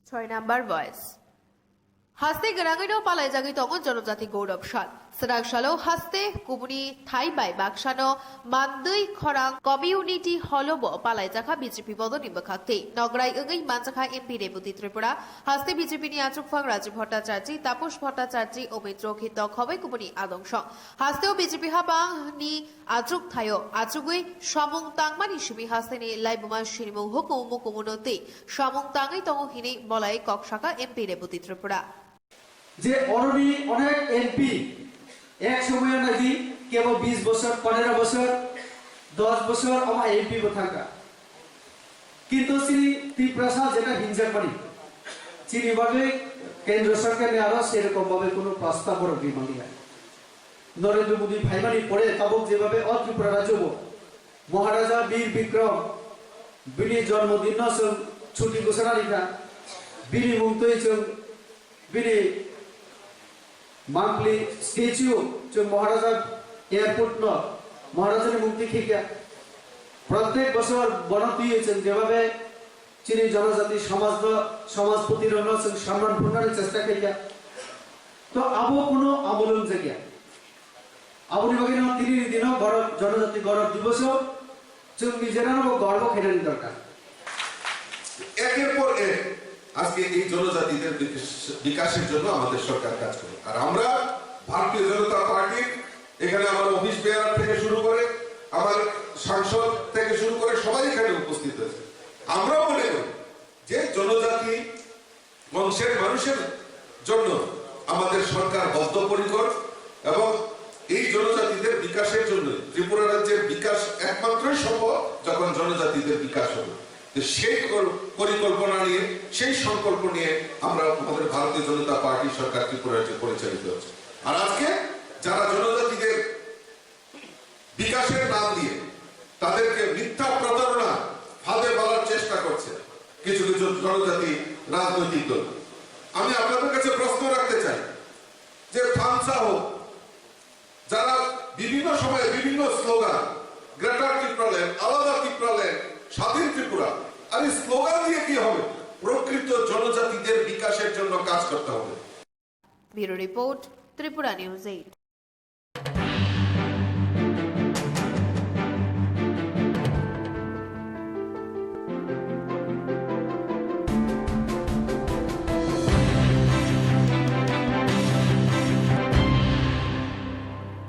6 number voice হাস্তে গরাঙ্গিনো পালাইজাগি তখন জনজাতি গৌরব সাল সরাগ সালো হাস্তে কুবুনি থাই বাই বাক্সানো মান্দৈ খরাং কমিউনিটি হলব পালাইজাখা বিজেপি পদ নিম্বখাক্তি নগরাই ওই মানজাখা এমপি রেবতী ত্রিপুরা হাস্তে বিজেপি নি আচুকফাং রাজীব ভট্টাচার্য তাপস ভট্টাচার্য অমিত্র খিত খবে কুবুনি আদংশ হাস্তেও বিজেপি হাবাং নি আচুক থায়ো আচুগুই সমং তাংমানি সিমি হাস্তে নি লাইবুমা সিনিমু হুকুম কুমুনতি সমং তাঙ্গই তং হিনি বলাই ককশাখা এমপি রেবতী ত্রিপুরা যে অলরেডি অনেক এমপি এক সময় নাকি কেবল 20 বছর 15 বছর 10 বছর আমার এমপি থাকা কিন্তু শ্রী ত্রিপুরা যেটা হিংসা করি চিনি ভাবে কেন্দ্র সরকারের আরো সেরকম ভাবে কোনো প্রস্তাব বিমানি নরেন্দ্র মোদী ভাইমানি পড়ে তাবক যেভাবে ত্রিপুরা রাজ্য মহারাজা বীর বিক্রম বিনি জন্মদিন ছুটি ঘোষণা লিখা বিনি মুক্তই বিনি মান্থলি স্ট্যাচু जो महाराजा एयरपोर्ट न महाराजा मुक्ति खेकिया प्रत्येक बছর বনতি হয়েছেন যেভাবে চীনি জনজাতি সমাজ প্রতিরোধ সম্মান পূর্ণের চেষ্টা করিয়া তো আবো কোনো আন্দোলন জায়গা আবুনি বাগিনা তিনি দিন গৌরব জনজাতি গৌরব দিবস जों নিজেরা গর্ব খেলার দরকার একের পর এক আজকে এই জনজাতিদের বিকাশের জন্য আমাদের সরকার কাজ করে আর আমরা ভারতীয় জনতা পার্টির এখানে আমার অফিস বেয়ার থেকে শুরু করে আমার সাংসদ থেকে শুরু করে সবাই এখানে উপস্থিত হয়েছে আমরা মনে করি যে জনজাতি বংশের মানুষের জন্য আমাদের সরকার বদ্ধপরিকর এবং এই জনজাতিদের বিকাশের জন্য ত্রিপুরা রাজ্যের বিকাশ একমাত্রই সম্ভব যখন জনজাতিদের বিকাশ হবে সেই পরিকল্পনা নিয়ে সেই সংকল্প নিয়ে আমরা আমাদের ভারতীয় জনতা পার্টি সরকার ত্রিপুরা রাজ্যে পরিচালিত হচ্ছে আর আজকে যারা জনজাতিদের বিকাশের নাম দিয়ে তাদেরকে মিথ্যা প্রতারণা ফাঁদে ফেলার চেষ্টা করছে কিছু কিছু জনজাতি রাজনৈতিক দল আমি আপনাদের কাছে প্রশ্ন রাখতে চাই যে থামসা হোক যারা বিভিন্ন সময়ে বিভিন্ন স্লোগান গ্রেটার ত্রিপুরাল্যান্ড আলাদা ত্রিপুরাল্যান্ড স্বাধীন ত্রিপুরা আর এই স্লোগান দিয়ে কি হবে প্রকৃত জনজাতিদের বিকাশের জন্য কাজ করতে হবে ব্যুরো রিপোর্ট ত্রিপুরা নিউজ 8